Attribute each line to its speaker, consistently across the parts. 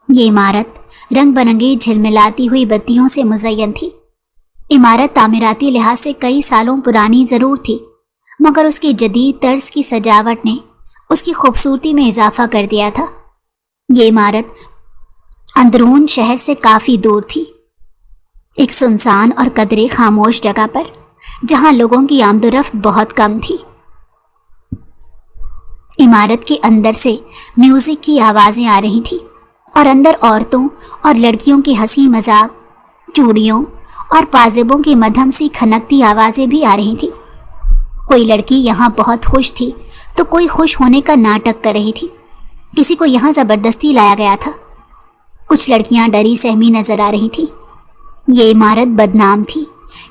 Speaker 1: ये इमारत रंग बिरंगी झिलमिलाती हुई बत्तियों से मुज़य्यन थी। इमारत तामीराती लिहाज से कई सालों पुरानी ज़रूर थी, मगर उसकी जदीद तर्ज की सजावट ने उसकी खूबसूरती में इजाफा कर दिया था। ये इमारत अंदरून शहर से काफ़ी दूर थी, एक सुनसान और कदरे खामोश जगह पर, जहां लोगों की आमदोरफ्त बहुत कम थी। इमारत के अंदर से म्यूज़िक की आवाज़ें आ रही थीं और अंदर औरतों और लड़कियों की हंसी मजाक, चूड़ियों और पाजेबों की मध्यम सी खनकती आवाज़ें भी आ रही थीं। कोई लड़की यहाँ बहुत खुश थी तो कोई खुश होने का नाटक कर रही थी। किसी को यहाँ ज़बरदस्ती लाया गया था। कुछ लड़कियाँ डरी सहमी नजर आ रही थीं। ये इमारत बदनाम थी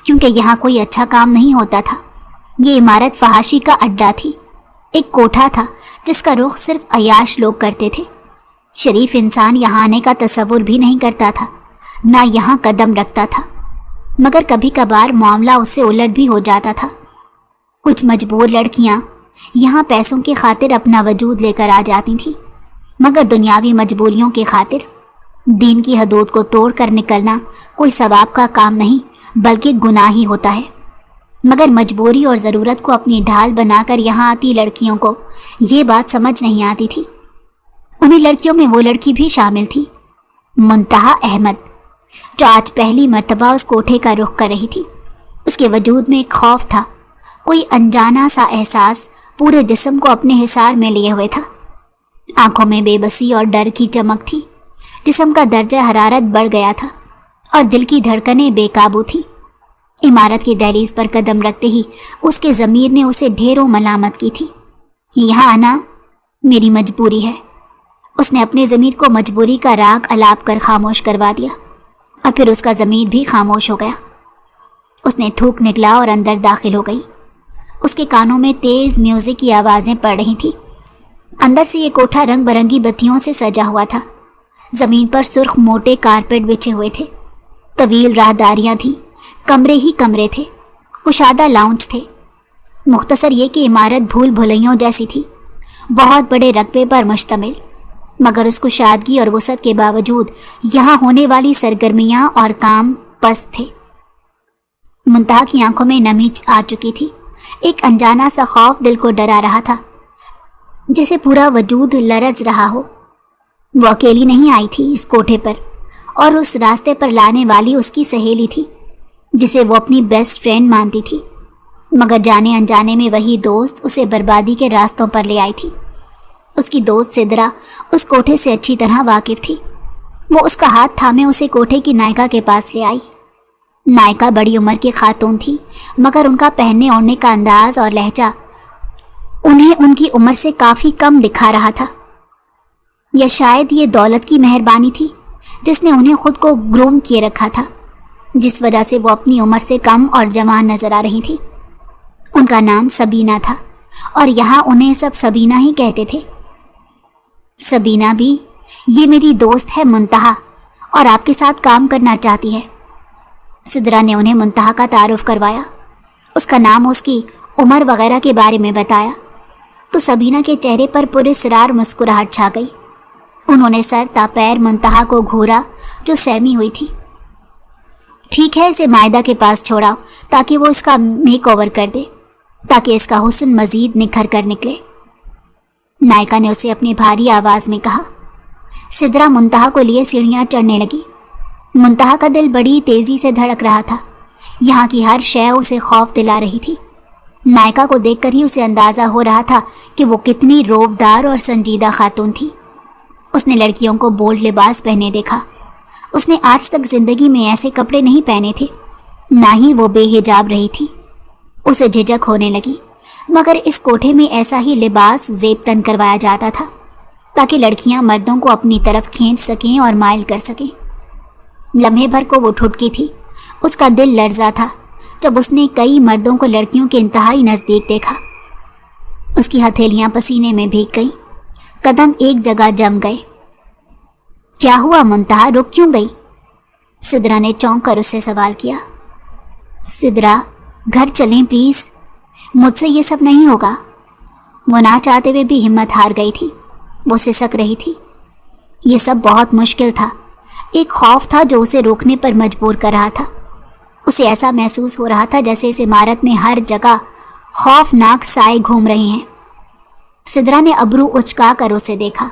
Speaker 1: क्योंकि यहाँ कोई अच्छा काम नहीं होता था। ये इमारत फहाशी का अड्डा थी, एक कोठा था जिसका रुख सिर्फ अयाश लोग करते थे। शरीफ इंसान यहाँ आने का तसव्वुर भी नहीं करता था, ना यहाँ कदम रखता था। मगर कभी कभार मामला उससे उलट भी हो जाता था। कुछ मजबूर लड़कियाँ यहाँ पैसों की खातिर अपना वजूद लेकर आ जाती थीं, मगर दुनियावी मजबूरियों की खातिर। दीन की हदूद को तोड़ कर निकलना कोई सवाब का काम नहीं बल्कि गुनाह ही होता है। मगर मजबूरी और ज़रूरत को अपनी ढाल बनाकर यहाँ आती लड़कियों को ये बात समझ नहीं आती थी। उन्हीं लड़कियों में वो लड़की भी शामिल थी, मुंतहा अहमद, जो आज पहली मर्तबा उस कोठे का रुख कर रही थी। उसके वजूद में एक खौफ था, कोई अनजाना सा एहसास पूरे जिस्म को अपने हिसार में लिए हुए था। आंखों में बेबसी और डर की चमक थी। जिस्म का दर्जा हरारत बढ़ गया था और दिल की धड़कनें बेकाबू थी। इमारत की दहलीज पर कदम रखते ही उसके ज़मीर ने उसे ढेरों मलामत की थी। यहाँ आना मेरी मजबूरी है। उसने अपने ज़मीर को मजबूरी का राग अलाप कर खामोश करवा दिया और फिर उसका ज़मीर भी खामोश हो गया। उसने थूक निकला और अंदर दाखिल हो गई। उसके कानों में तेज़ म्यूज़िक की आवाज़ें पड़ रही थीं। अंदर से ये कोठा रंग बिरंगी बत्तियों से सजा हुआ था। ज़मीन पर सुर्ख मोटे कारपेट बिछे हुए थे। तवील राहदारियाँ थीं, कमरे ही कमरे थे, कुशादा लाउंज थे। मुख्तसर ये कि इमारत भूल भुलैयों जैसी थी, बहुत बड़े रकबे पर मुश्तमिल, मगर उस कुशादगी और वसअत के बावजूद यहाँ होने वाली सरगर्मियाँ और काम पस्त थे। मुंतहा की आंखों में नमी आ चुकी थी। एक अनजाना सा खौफ दिल को डरा रहा था, जैसे पूरा वजूद लरज रहा हो। वो अकेली नहीं आई थी इस कोठे पर, और उस रास्ते पर लाने वाली उसकी सहेली थी, जिसे वो अपनी बेस्ट फ्रेंड मानती थी। मगर जाने अनजाने में वही दोस्त उसे बर्बादी के रास्तों पर ले आई थी। उसकी दोस्त सिदरा उस कोठे से अच्छी तरह वाकिफ थी। वो उसका हाथ थामे उसे कोठे की नायिका के पास ले आई। नायिका बड़ी उम्र की खातून थी, मगर उनका पहनने ओढ़ने का अंदाज और लहजा उन्हें उनकी उम्र से काफ़ी कम दिखा रहा था। या शायद ये दौलत की मेहरबानी थी जिसने उन्हें खुद को ग्रूम किए रखा था, जिस वजह से वो अपनी उम्र से कम और जवान नजर आ रही थी। उनका नाम सबीना था और यहाँ उन्हें सब सबीना ही कहते थे। सबीना भी, ये मेरी दोस्त है मुंतहा और आपके साथ काम करना चाहती है। सिदरा ने उन्हें मुंतहा का तारुफ करवाया, उसका नाम, उसकी उम्र वगैरह के बारे में बताया तो सबीना के चेहरे पर पुरस्रार मुस्कुराहट छा गई। उन्होंने सर तापैर मुंतहा को घूरा जो सहमी हुई थी। ठीक है, इसे मायदा के पास छोड़ाओ ताकि वो इसका मेक ओवर कर दे, ताकि इसका हुस्न मजीद निखर कर निकले। नायिका ने उसे अपनी भारी आवाज़ में कहा। सिदरा मुंतहा को लिए सीढ़ियाँ चढ़ने लगी। मुंतहा का दिल बड़ी तेज़ी से धड़क रहा था। यहाँ की हर शय उसे खौफ दिला रही थी। नायिका को देखकर ही उसे अंदाज़ा हो रहा था कि वो कितनी रोबदार और संजीदा खातून थी। उसने लड़कियों को बोल्ड लिबास पहने देखा। उसने आज तक ज़िंदगी में ऐसे कपड़े नहीं पहने थे, ना ही वो बेहिजाब रही थी। उसे झिझक होने लगी, मगर इस कोठे में ऐसा ही लिबास ज़ेब तन करवाया जाता था ताकि लड़कियां मर्दों को अपनी तरफ खींच सकें और माइल कर सकें। लम्हे भर को वो ठुठकी थी। उसका दिल लर्जा था जब उसने कई मर्दों को लड़कियों के इंतहाई नज़दीक देखा। उसकी हथेलियां पसीने में भीग गईं, कदम एक जगह जम गए। क्या हुआ मुंतहा, रुक क्यों गई? सिदरा ने चौंक कर उससे सवाल किया। सिदरा, घर चलें प्लीज़, मुझसे ये सब नहीं होगा। वो ना चाहते हुए भी हिम्मत हार गई थी। वो सिसक रही थी। یہ سب بہت مشکل تھا. ایک خوف تھا جو اسے روکنے پر مجبور کر رہا تھا. اسے ایسا محسوس ہو رہا تھا جیسے اس عمارت میں ہر جگہ خوفناک سائے گھوم رہے ہیں. سدرا نے ابرو اچکا کر اسے دیکھا.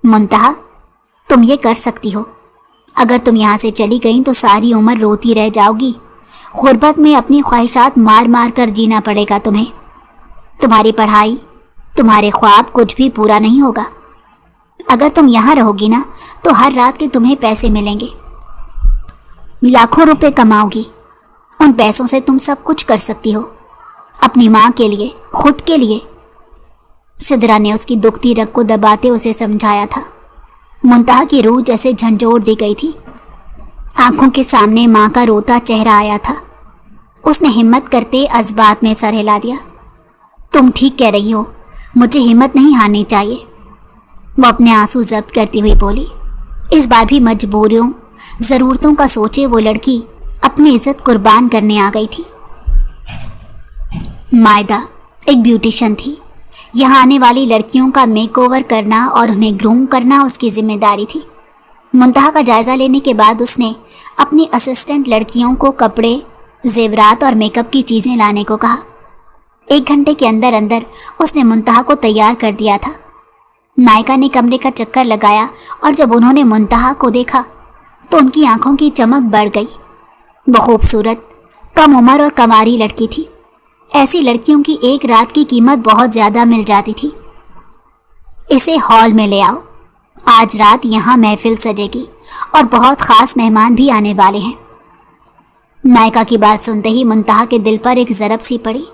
Speaker 1: منتہا، تم یہ کر سکتی ہو. اگر تم یہاں سے چلی گئیں تو ساری عمر روتی رہ جاؤ گی. غربت میں اپنی خواہشات مار مار کر جینا پڑے گا تمہیں. تمہاری پڑھائی، تمہارے خواب کچھ بھی پورا نہیں ہوگا. اگر تم یہاں رہو گی نا تو ہر رات کے تمہیں پیسے ملیں گے. لاکھوں روپے کماؤ گی. ان پیسوں سے تم سب کچھ کر سکتی ہو، اپنی ماں کے لیے، خود کے لیے. سدرا نے اس کی دکھتی رگ کو دباتے اسے سمجھایا تھا. منتہا کی روح جیسے جھنجھوڑ دی گئی تھی. آنکھوں کے سامنے ماں کا روتا چہرہ آیا تھا. اس نے ہمت کرتے اسبات میں سر ہلا دیا. تم ٹھیک کہہ رہی ہو، مجھے ہمت نہیں ہارنی چاہیے. وہ اپنے آنسو ضبط کرتی ہوئی بولی. اس بار بھی مجبوریوں، ضرورتوں کا سوچے وہ لڑکی اپنی عزت قربان کرنے آ گئی تھی. مائدہ ایک بیوٹیشن تھی. یہاں آنے والی لڑکیوں کا میک اوور کرنا اور انہیں گروم کرنا اس کی ذمہ داری تھی. منتہا کا جائزہ لینے کے بعد اس نے اپنی اسسٹنٹ لڑکیوں کو کپڑے، زیورات اور میک اپ کی چیزیں لانے کو کہا. 1 گھنٹے کے اندر اندر اس نے منتہا کو تیار کر دیا تھا. نائکا نے کمرے کا چکر لگایا اور جب انہوں نے منتہا کو دیکھا تو ان کی آنکھوں کی چمک بڑھ گئی. وہ خوبصورت، کم عمر اور کنواری لڑکی تھی. ایسی لڑکیوں کی ایک رات کی قیمت بہت زیادہ مل جاتی تھی. اسے ہال میں لے آؤ. آج رات یہاں محفل سجے گی اور بہت خاص مہمان بھی آنے والے ہیں. نائکا کی بات سنتے ہی منتہا کے دل پر ایک ضرب سی پڑی.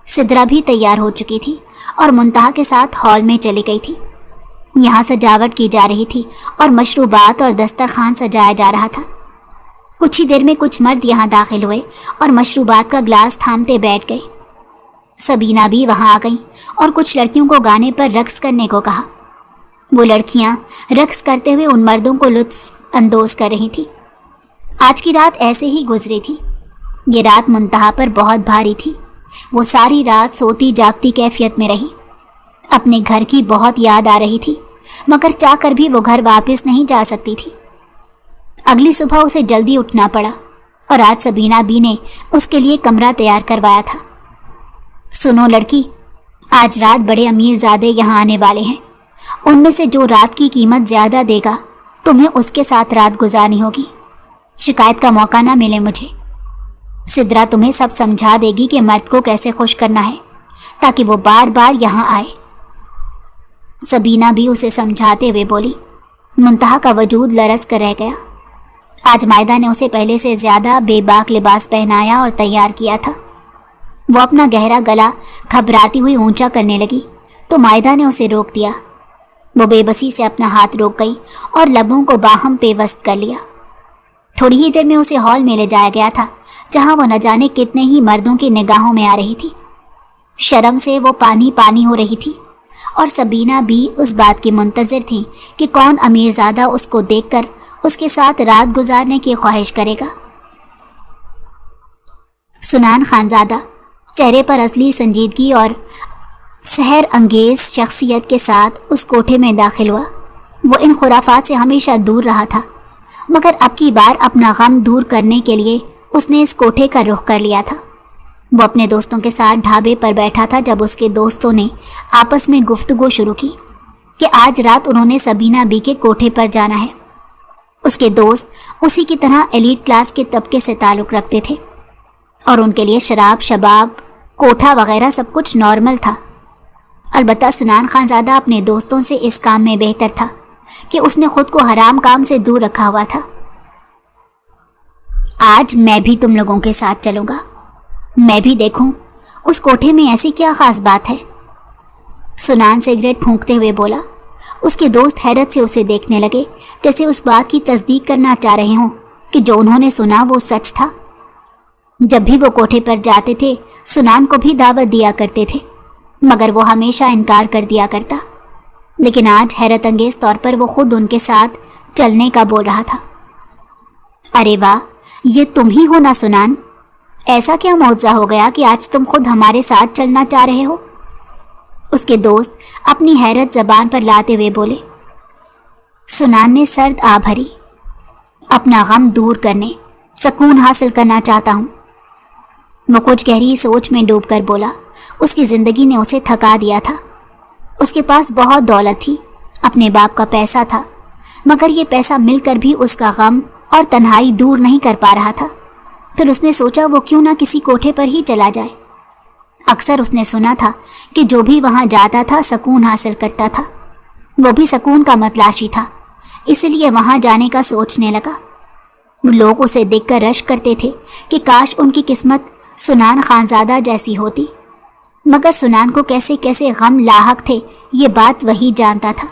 Speaker 1: سدرا بھی تیار ہو چکی تھی اور منتہا کے ساتھ ہال میں چلی گئی تھی. یہاں سجاوٹ کی جا رہی تھی اور مشروبات اور دسترخوان سجایا جا رہا تھا. کچھ ہی دیر میں کچھ مرد یہاں داخل ہوئے اور مشروبات کا گلاس تھامتے بیٹھ گئے. سبینہ بھی وہاں آ گئی اور کچھ لڑکیوں کو گانے پر رقص کرنے کو کہا. وہ لڑکیاں رقص کرتے ہوئے ان مردوں کو لطف اندوز کر رہی تھی. آج کی رات ایسے ہی گزری تھی. یہ رات منتہا پر بہت بھاری تھی. وہ ساری رات سوتی جاگتی کیفیت میں رہی. اپنے گھر کی بہت یاد آ رہی تھی مگر چاہ کر بھی وہ گھر واپس نہیں جا سکتی تھی. اگلی صبح اسے جلدی اٹھنا پڑا اور آج سبینہ بی نے اس کے لیے کمرہ تیار کروایا تھا. سنو لڑکی، آج رات بڑے امیر زادے یہاں آنے والے ہیں. ان میں سے جو رات کی قیمت زیادہ دے گا تمہیں اس کے ساتھ رات گزارنی ہوگی. شکایت کا موقع نہ ملے مجھے. سدرا تمہیں سب سمجھا دے گی کہ مرد کو کیسے خوش کرنا ہے تاکہ وہ بار بار یہاں آئے. سبینہ بھی اسے سمجھاتے ہوئے بولی. منتہا کا وجود لرز کر رہ گیا. آج مائدہ نے اسے پہلے سے زیادہ بے باک لباس پہنایا اور تیار کیا تھا. وہ اپنا گہرا گلا گھبراتی ہوئی اونچا کرنے لگی تو مائدہ نے اسے روک دیا. وہ بے بسی سے اپنا ہاتھ روک گئی اور لبوں کو باہم پیوست کر لیا. تھوڑی ہی دیر میں اسے ہال میں لے جایا گیا تھا جہاں وہ نہ جانے کتنے ہی مردوں کی نگاہوں میں آ رہی تھی. شرم سے وہ پانی پانی ہو رہی تھی اور سبینہ بھی اس بات کی منتظر تھی کہ کون امیر زادہ اس کو دیکھ کر اس کے ساتھ رات گزارنے کی خواہش کرے گا. سنان خانزادہ چہرے پر اصلی سنجیدگی اور سحر انگیز شخصیت کے ساتھ اس کوٹھے میں داخل ہوا. وہ ان خرافات سے ہمیشہ دور رہا تھا مگر اب کی بار اپنا غم دور کرنے کے لیے اس نے اس کوٹھے کا رخ کر لیا تھا. وہ اپنے دوستوں کے ساتھ ڈھابے پر بیٹھا تھا جب اس کے دوستوں نے آپس میں گفتگو شروع کی کہ آج رات انہوں نے سبینہ بی کے کوٹھے پر جانا ہے. اس کے دوست اسی کی طرح ایلیٹ کلاس کے طبقے سے تعلق رکھتے تھے اور ان کے لیے شراب، شباب، کوٹھا وغیرہ سب کچھ نارمل تھا. البتہ سنان خانزادہ اپنے دوستوں سے اس کام میں بہتر تھا کہ اس نے خود کو حرام کام سے دور رکھا ہوا تھا. آج میں بھی تم لوگوں کے ساتھ چلوں گا. میں بھی دیکھوں اس کوٹھے میں ایسی کیا خاص بات ہے. سنان سگریٹ پھونکتے ہوئے بولا. اس کے دوست حیرت سے اسے دیکھنے لگے جیسے اس بات کی تصدیق کرنا چاہ رہے ہوں کہ جو انہوں نے سنا وہ سچ تھا. جب بھی وہ کوٹھے پر جاتے تھے سنان کو بھی دعوت دیا کرتے تھے مگر وہ ہمیشہ انکار کر دیا کرتا. لیکن آج حیرت انگیز طور پر وہ خود ان کے ساتھ چلنے کا بول رہا تھا. ارے واہ، یہ تم ہی ہو نا سنان؟ ایسا کیا معجزہ ہو گیا کہ آج تم خود ہمارے ساتھ چلنا چاہ رہے ہو؟ اس کے دوست اپنی حیرت زبان پر لاتے ہوئے بولے. सुनान ने सर्द आ भरी। अपना गम दूर करने, सुकून हासिल करना चाहता हूँ। वो कुछ गहरी सोच में डूबकर बोला। उसकी जिंदगी ने उसे थका दिया था। उसके पास बहुत दौलत थी, अपने बाप का पैसा था, मगर ये पैसा मिलकर भी उसका गम और तन्हाई दूर नहीं कर पा रहा था। फिर उसने सोचा वो क्यों ना किसी कोठे पर ही चला जाए। अक्सर उसने सुना था कि जो भी वहाँ जाता था सुकून हासिल करता था। वो भी सुकून का मतलाशी था, इसलिए वहाँ जाने का सोचने लगा। लोग उसे देखकर रश्क करते थे कि काश उनकी किस्मत सुनान खानजादा जैसी होती, मगर सुनान को कैसे कैसे गम लाहक थे ये बात वही जानता था।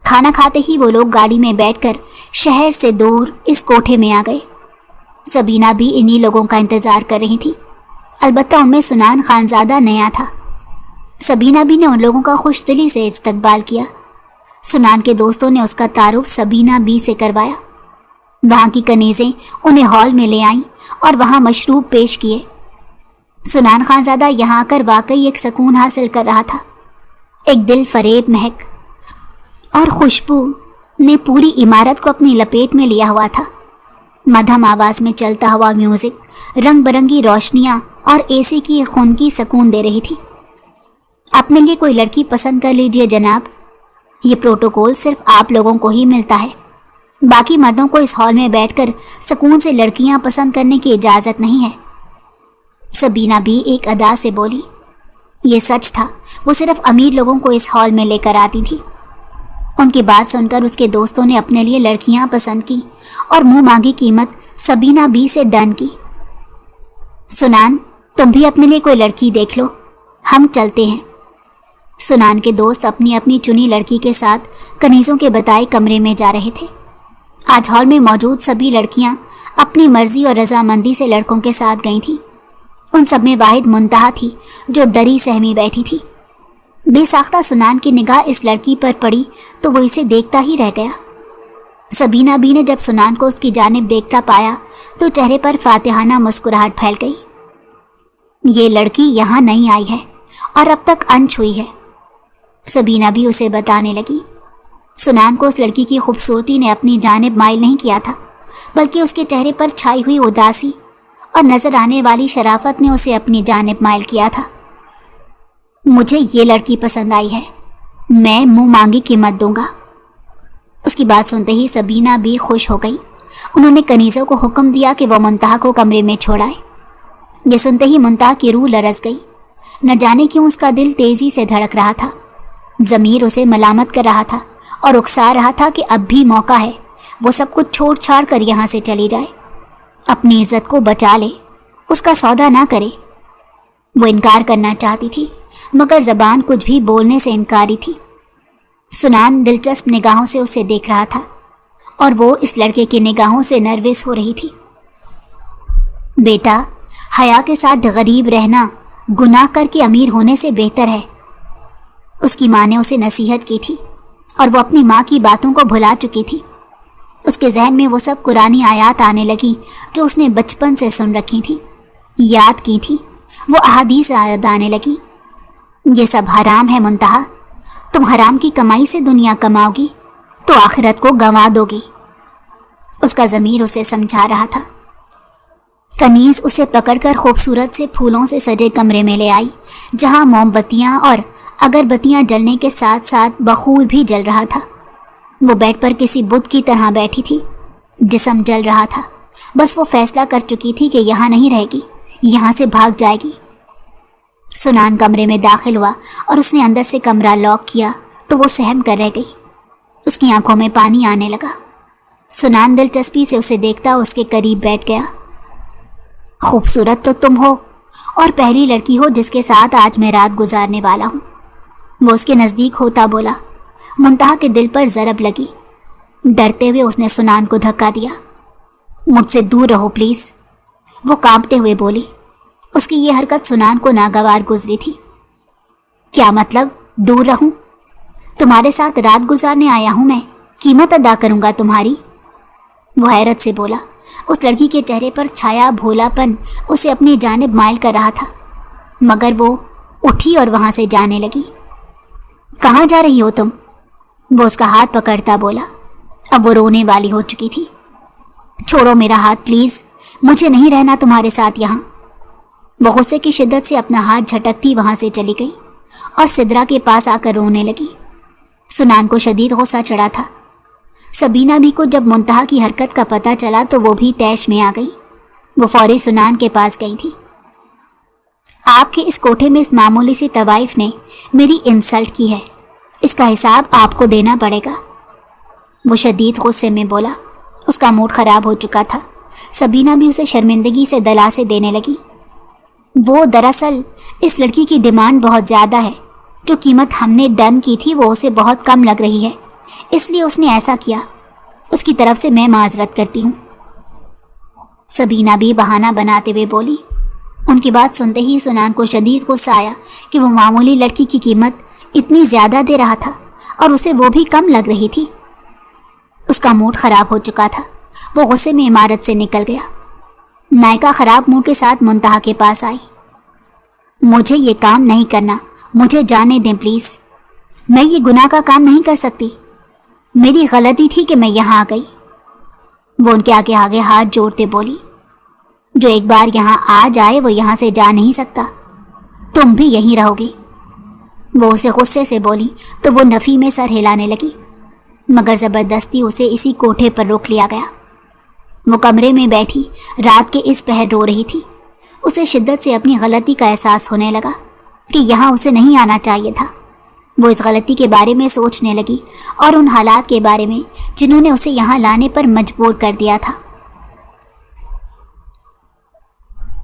Speaker 1: खाना खाते ही वो लोग गाड़ी में बैठकर शहर से दूर इस कोठे में आ गए। सबीना भी इन्हीं लोगों का इंतजार कर रही थी, अलबत्ता उनमें सुनान खानजादा नया था। सबीना भी ने उन लोगों का खुशदिली से इस्तकबाल किया। सुनान के दोस्तों ने उसका तारुफ सबीना बी से करवाया। वहाँ की कनीज़ें उन्हें हॉल में ले आईं और वहाँ मशरूब पेश किए। सुनान खानजादा यहाँ आकर वाकई एक सुकून हासिल कर रहा था। एक दिल फरेब महक और खुशबू ने पूरी इमारत को अपनी लपेट में लिया हुआ था। मध्यम आवाज़ में चलता हुआ म्यूज़िक, रंग बिरंगी रोशनियाँ और एसी की खुनकी सुकून दे रही थी। अपने लिए कोई लड़की पसंद कर लीजिए जनाब, ये प्रोटोकॉल सिर्फ आप लोगों को ही मिलता है। बाकी मर्दों को इस हॉल में बैठकर सुकून से लड़कियां पसंद करने की इजाज़त नहीं है। सबीना भी एक अदा से बोली। ये सच था, वो सिर्फ अमीर लोगों को इस हॉल में लेकर आती थी। उनकी बात सुनकर उसके दोस्तों ने अपने लिए लड़कियां पसंद की और मुंह मांगी कीमत सबीना बी से डन की। सुनान, तुम भी अपने लिए कोई लड़की देख लो, हम चलते हैं। सुनान के दोस्त अपनी अपनी चुनी लड़की के साथ कनीज़ों के बताए कमरे में जा रहे थे। आज हॉल में मौजूद सभी लड़कियां अपनी मर्जी और रजामंदी से लड़कों के साथ गई थीं। उन सब में वाहिद मुंतहा थी जो डरी सहमी बैठी थी। बेसाख्ता सुनान की निगाह इस लड़की पर पड़ी तो वो इसे देखता ही रह गया। सबीना बी ने जब सुनान को उसकी जानिब देखता पाया तो चेहरे पर फातिहाना मुस्कुराहट फैल गई। ये लड़की यहाँ नहीं आई है और अब तक अनछुई है, सबीना भी उसे बताने लगी। सुनान को उस लड़की की खूबसूरती ने अपनी जानिब माइल नहीं किया था, बल्कि उसके चेहरे पर छाई हुई उदासी और नजर आने वाली शराफत ने उसे अपनी जानिब माइल किया था। मुझे ये लड़की पसंद आई है, मैं मुंह मांगी कीमत दूंगा। उसकी बात सुनते ही सबीना भी खुश हो गई। उन्होंने कनीज़ों को हुक्म दिया कि वह मुंतहा को कमरे में छोड़ाए। ये सुनते ही मुंतहा की रूह लरस गई। न जाने क्यों उसका दिल तेजी से धड़क रहा था। ज़मीर उसे मलामत कर रहा था और उकसा रहा था कि अब भी मौका है, वो सब कुछ छोड़ छाड़ कर यहाँ से चली जाए, अपनी इज्जत को बचा ले, उसका सौदा ना करे। वो इनकार करना चाहती थी मगर ज़बान कुछ भी बोलने से इनकारी थी। सुनान दिलचस्प निगाहों से उसे देख रहा था और वो इस लड़के की निगाहों से नर्वस हो रही थी। बेटा, हया के साथ गरीब रहना गुनाह करके अमीर होने से बेहतर है, उसकी माँ ने उसे नसीहत की थी और वो अपनी माँ की बातों को भुला चुकी थी। उसके जहन में वो सब कुरानी आयात आने लगी जो उसने बचपन से सुन रखी थी, याद की थी। वो अहादीस याद आने लगी। ये सब हराम है मुंतहा, तुम हराम की कमाई से दुनिया कमाओगी तो आखिरत को गंवा दोगी। उसका ज़मीर उसे समझा रहा था। कनीज़ उसे पकड़कर खूबसूरत से फूलों से सजे कमरे में ले आई, जहाँ मोमबत्तियाँ और अगरबत्तियाँ जलने के साथ साथ बखूर भी जल रहा था। वो बेड पर किसी बुत की तरह बैठी थी, जिस्म जल रहा था। बस वो फैसला कर चुकी थी कि यहाँ नहीं रहेगी, यहाँ से भाग जाएगी। सुनान कमरे में दाखिल हुआ और उसने अंदर से कमरा लॉक किया तो वो सहम कर रह गई। उसकी आंखों में पानी आने लगा। सुनान दिलचस्पी से उसे देखता उसके करीब बैठ गया। खूबसूरत तो तुम हो और पहली लड़की हो जिसके साथ आज मैं रात गुजारने वाला हूँ, वो उसके नज़दीक होता बोला। मुंतहा के दिल पर ज़रब लगी। डरते हुए उसने सुनान को धक्का दिया। मुझसे दूर रहो प्लीज़, वो कांपते हुए बोली। उसकी ये हरकत सुनान को नागवार गुजरी थी। क्या मतलब दूर रहूं? तुम्हारे साथ रात गुजारने आया हूं मैं, कीमत अदा करूंगा तुम्हारी, वो हैरत से बोला। उस लड़की के चेहरे पर छाया भोलापन उसे अपनी जानिब माइल कर रहा था, मगर वो उठी और वहां से जाने लगी। कहाँ जा रही हो तुम? وہ اس کا ہاتھ پکڑتا بولا۔ اب وہ رونے والی ہو چکی تھی۔ چھوڑو میرا ہاتھ پلیز، مجھے نہیں رہنا تمہارے ساتھ یہاں۔ وہ غصے کی شدت سے اپنا ہاتھ جھٹکتی وہاں سے چلی گئی اور سدرا کے پاس آ کر رونے لگی۔ سنان کو شدید غصہ چڑھا تھا۔ سبینہ بھی کو جب منتہا کی حرکت کا پتہ چلا تو وہ بھی طیش میں آ گئی۔ وہ فوری سنان کے پاس گئی تھی۔ آپ کے اس کوٹھے میں اس معمولی سی طوائف نے میری انسلٹ کی ہے، اس کا حساب آپ کو دینا پڑے گا۔ وہ شدید غصے میں بولا۔ اس کا موڈ خراب ہو چکا تھا۔ سبینہ بھی اسے شرمندگی سے دلاسے دینے لگی۔ وہ دراصل اس لڑکی کی ڈیمانڈ بہت زیادہ ہے، جو قیمت ہم نے ڈن کی تھی وہ اسے بہت کم لگ رہی ہے، اس لیے اس نے ایسا کیا۔ اس کی طرف سے میں معذرت کرتی ہوں۔ سبینہ بھی بہانہ بناتے ہوئے بولی۔ ان کی بات سنتے ہی سنان کو شدید غصہ آیا کہ وہ معمولی لڑکی کی قیمت اتنی زیادہ دے رہا تھا اور اسے وہ بھی کم لگ رہی تھی۔ اس کا موڈ خراب ہو چکا تھا۔ وہ غصے میں عمارت سے نکل گیا۔ نائکا خراب موڈ کے ساتھ منتہا کے پاس آئی۔ مجھے یہ کام نہیں کرنا، مجھے جانے دیں پلیز، میں یہ گناہ کا کام نہیں کر سکتی، میری غلطی تھی کہ میں یہاں آ گئی۔ وہ ان کے آگے آگے ہاتھ جوڑتے بولی۔ جو ایک بار یہاں آ جائے وہ یہاں سے جا نہیں سکتا، تم بھی یہیں رہو گی۔ وہ اسے غصے سے بولی تو وہ نفی میں سر ہلانے لگی، مگر زبردستی اسے اسی کوٹھے پر روک لیا گیا۔ وہ کمرے میں بیٹھی رات کے اس پہر رو رہی تھی۔ اسے شدت سے اپنی غلطی کا احساس ہونے لگا کہ یہاں اسے نہیں آنا چاہیے تھا۔ وہ اس غلطی کے بارے میں سوچنے لگی اور ان حالات کے بارے میں جنہوں نے اسے یہاں لانے پر مجبور کر دیا تھا۔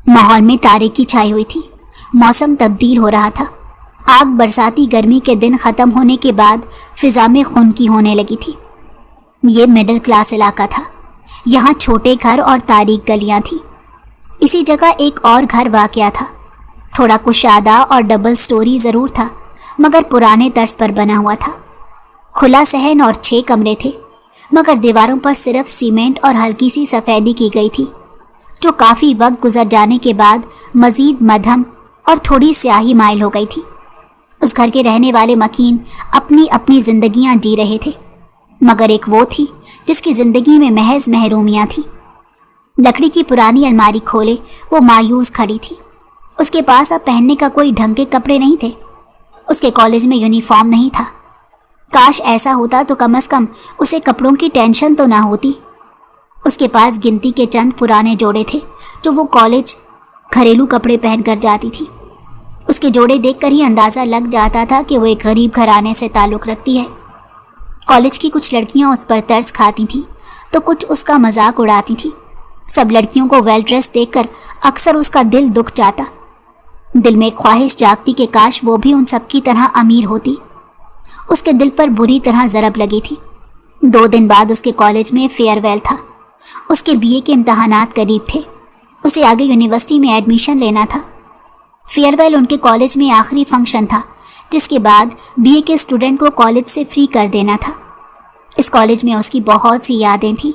Speaker 1: ماحول میں تاریکی چھائی ہوئی تھی، موسم تبدیل ہو رہا تھا۔ آگ برساتی گرمی کے دن ختم ہونے کے بعد فضا میں خنکی ہونے لگی تھی۔ یہ مڈل کلاس علاقہ تھا۔ یہاں چھوٹے گھر اور تاریک گلیاں تھیں۔ اسی جگہ ایک اور گھر واقع تھا، تھوڑا کشادہ اور ڈبل سٹوری ضرور تھا، مگر پرانے طرز پر بنا ہوا تھا۔ کھلا صحن اور 6 کمرے تھے، مگر دیواروں پر صرف سیمنٹ اور ہلکی سی سفیدی کی گئی تھی، جو کافی وقت گزر جانے کے بعد مزید مدھم اور تھوڑی سیاہی مائل ہو گئی تھی۔ اس گھر کے رہنے والے مکین اپنی اپنی زندگیاں جی رہے تھے، مگر ایک وہ تھی جس کی زندگی میں محض محرومیاں تھیں۔ لکڑی کی پرانی الماری کھولے وہ مایوس کھڑی تھی۔ اس کے پاس اب پہننے کا کوئی ڈھنگ کے کپڑے نہیں تھے۔ اس کے کالج میں یونیفارم نہیں تھا۔ کاش ایسا ہوتا تو کم از کم اسے کپڑوں کی ٹینشن تو نہ ہوتی۔ اس کے پاس گنتی کے چند پرانے جوڑے تھے جو وہ کالج گھریلو کپڑے پہن کر جاتی تھی۔ اس کے جوڑے دیکھ کر ہی اندازہ لگ جاتا تھا کہ وہ ایک غریب گھرانے سے تعلق رکھتی ہے۔ کالج کی کچھ لڑکیاں اس پر ترس کھاتی تھیں تو کچھ اس کا مذاق اڑاتی تھیں۔ سب لڑکیوں کو ویل ڈریس دیکھ کر اکثر اس کا دل دکھ جاتا۔ دل میں ایک خواہش جاگتی کہ کاش وہ بھی ان سب کی طرح امیر ہوتی۔ اس کے دل پر بری طرح ضرب لگی تھی۔ 2 دن بعد اس کے کالج میں فیئر ویل تھا۔ اس کے BA کے امتحانات قریب تھے۔ اسے آگے یونیورسٹی میں ایڈمیشن لینا تھا۔ فیئر ویل ان کے کالج میں آخری فنکشن تھا، جس کے بعد BA کے اسٹوڈنٹ کو کالج سے فری کر دینا تھا۔ اس کالج میں اس کی بہت سی یادیں تھیں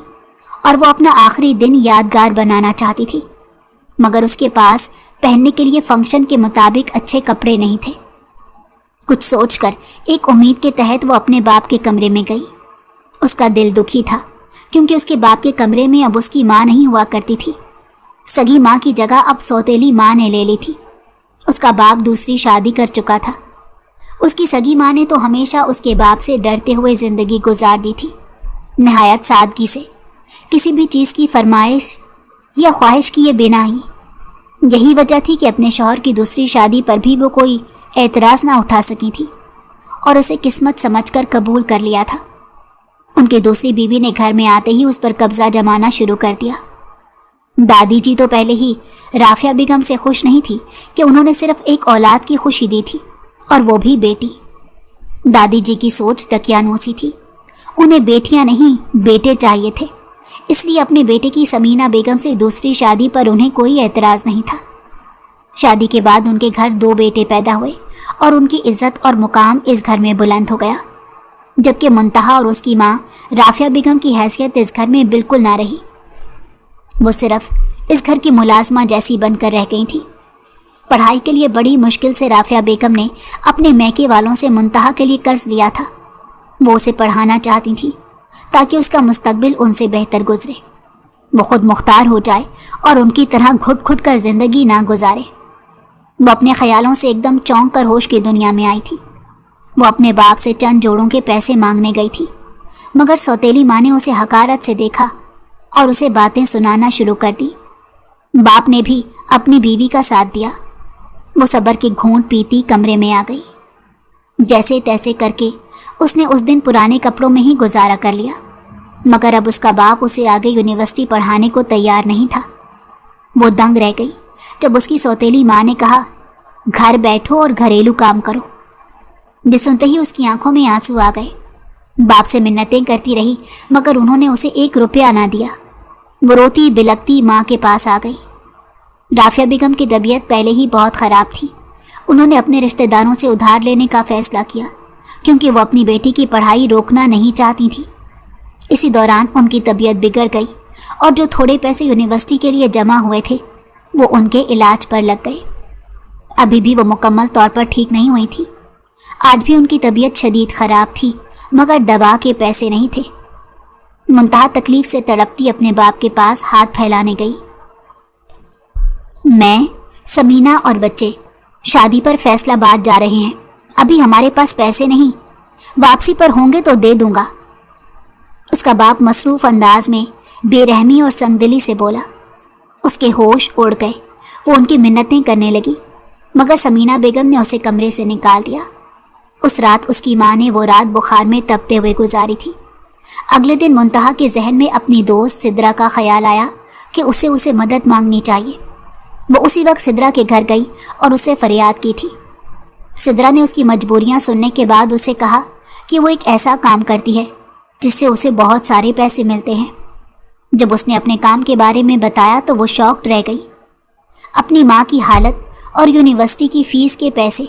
Speaker 1: اور وہ اپنا آخری دن یادگار بنانا چاہتی تھی، مگر اس کے پاس پہننے کے لیے فنکشن کے مطابق اچھے کپڑے نہیں تھے۔ کچھ سوچ کر ایک امید کے تحت وہ اپنے باپ کے کمرے میں گئی۔ اس کا دل دکھی تھا کیونکہ اس کے باپ کے کمرے میں اب اس کی ماں نہیں ہوا کرتی تھی۔ سگی ماں کی جگہ اب سوتیلی ماں نے لے لی تھی۔ اس کا باپ دوسری شادی کر چکا تھا۔ اس کی سگی ماں نے تو ہمیشہ اس کے باپ سے ڈرتے ہوئے زندگی گزار دی تھی، نہایت سادگی سے، کسی بھی چیز کی فرمائش یا خواہش کیے بنا ہی۔ یہی وجہ تھی کہ اپنے شوہر کی دوسری شادی پر بھی وہ کوئی اعتراض نہ اٹھا سکی تھی اور اسے قسمت سمجھ کر قبول کر لیا تھا۔ ان کی دوسری بیوی نے گھر میں آتے ہی اس پر قبضہ جمانا شروع کر دیا۔ دادی جی تو پہلے ہی رافیہ بیگم سے خوش نہیں تھی کہ انہوں نے صرف ایک اولاد کی خوشی دی تھی، اور وہ بھی بیٹی۔ دادی جی کی سوچ دقیانوسی تھی۔ انہیں بیٹیاں نہیں بیٹے چاہیے تھے، اس لیے اپنے بیٹے کی سمینہ بیگم سے دوسری شادی پر انہیں کوئی اعتراض نہیں تھا۔ شادی کے بعد ان کے گھر 2 بیٹے پیدا ہوئے اور ان کی عزت اور مقام اس گھر میں بلند ہو گیا، جبکہ منتہا اور اس کی ماں رافیہ بیگم کی حیثیت اس گھر میں بالکل نہ رہی۔ وہ صرف اس گھر کی ملازمہ جیسی بن کر رہ گئی تھی۔ پڑھائی کے لیے بڑی مشکل سے رافیہ بیگم نے اپنے میکے والوں سے منتہا کے لیے قرض لیا تھا، وہ اسے پڑھانا چاہتی تھیں تاکہ اس کا مستقبل ان سے بہتر گزرے، وہ خود مختار ہو جائے اور ان کی طرح گھٹ گھٹ کر زندگی نہ گزارے۔ وہ اپنے خیالوں سے ایک دم چونک کر ہوش کی دنیا میں آئی تھی۔ وہ اپنے باپ سے چند جوڑوں کے پیسے مانگنے گئی تھی، مگر سوتیلی ماں نے اسے حقارت سے دیکھا اور اسے باتیں سنانا شروع کر دی۔ باپ نے بھی اپنی بیوی کا ساتھ دیا۔ وہ صبر کی گھونٹ پیتی کمرے میں آ گئی۔ جیسے تیسے کر کے اس نے اس دن پرانے کپڑوں میں ہی گزارا کر لیا، مگر اب اس کا باپ اسے آگے یونیورسٹی پڑھانے کو تیار نہیں تھا۔ وہ دنگ رہ گئی جب اس کی سوتیلی ماں نے کہا، گھر بیٹھو اور گھریلو کام کرو۔ یہ سنتے ہی اس کی آنکھوں میں آنسو آ گئے۔ باپ سے منتیں کرتی رہی مگر انہوں نے اسے 1 روپیہ نہ دیا۔ وہ روتی بلکتی ماں کے پاس آ گئی۔ رافعہ بیگم کی طبیعت پہلے ہی بہت خراب تھی۔ انہوں نے اپنے رشتہ داروں سے ادھار لینے کا فیصلہ کیا کیونکہ وہ اپنی بیٹی کی پڑھائی روکنا نہیں چاہتی تھی۔ اسی دوران ان کی طبیعت بگڑ گئی اور جو تھوڑے پیسے یونیورسٹی کے لیے جمع ہوئے تھے وہ ان کے علاج پر لگ گئے۔ ابھی بھی وہ مکمل طور پر ٹھیک نہیں ہوئی تھی۔ آج بھی ان کی طبیعت شدید خراب تھی مگر دوا کے پیسے نہیں تھے۔ منتہا تکلیف سے تڑپتی اپنے باپ کے پاس ہاتھ پھیلانے گئی۔ میں، سمینہ اور بچے شادی پر فیصلہ باد جا رہے ہیں۔ ابھی ہمارے پاس پیسے نہیں، واپسی پر ہوں گے تو دے دوں گا۔ اس کا باپ مصروف انداز میں بے رحمی اور سنگ دلی سے بولا۔ اس کے ہوش اڑ گئے۔ وہ ان کی منتیں کرنے لگی مگر سمینہ بیگم نے اسے کمرے سے نکال دیا۔ اس رات اس کی ماں نے وہ رات بخار میں تپتے ہوئے گزاری تھی۔ اگلے دن منتہا کے ذہن میں اپنی دوست سدرا کا خیال آیا کہ اسے مدد مانگنی چاہیے۔ وہ اسی وقت سدرا کے گھر گئی اور اسے فریاد کی تھی۔ سدرا نے اس کی مجبوریاں سننے کے بعد اسے کہا کہ وہ ایک ایسا کام کرتی ہے جس سے اسے بہت سارے پیسے ملتے ہیں۔ جب اس نے اپنے کام کے بارے میں بتایا تو وہ شاکڈ رہ گئی۔ اپنی ماں کی حالت اور یونیورسٹی کی فیس کے پیسے